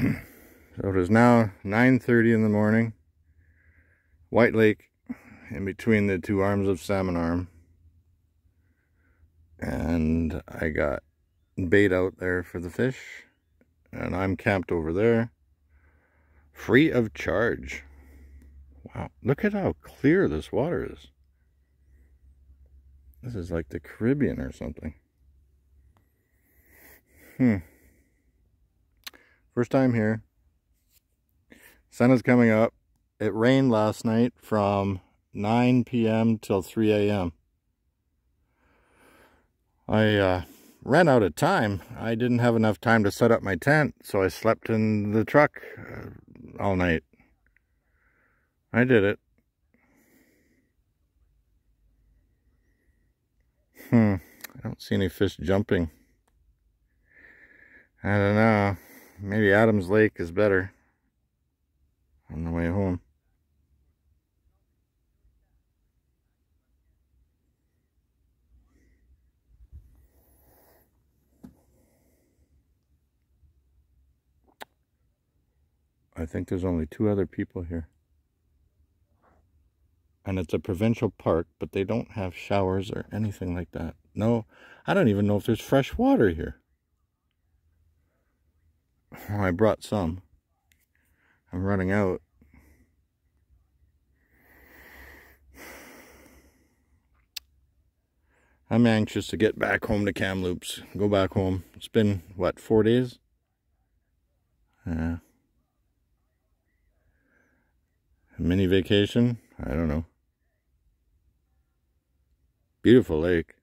So it is now 9:30 in the morning. White Lake in between the two arms of Salmon Arm. And I got bait out there for the fish. And I'm camped over there. Free of charge. Wow, look at how clear this water is. This is like the Caribbean or something. First time here. Sun is coming up. It rained last night from 9 p.m. till 3 a.m. I ran out of time. I didn't have enough time to set up my tent, so I slept in the truck all night. I did it. I don't see any fish jumping. I don't know. Maybe Adams Lake is better on the way home. I think there's only 2 other people here. And it's a provincial park, but they don't have showers or anything like that. No, I don't even know if there's fresh water here. Well, I brought some. I'm running out. I'm anxious to get back home to Kamloops. Go back home. It's been, what, 4 days? Yeah. A mini vacation? I don't know. Beautiful lake.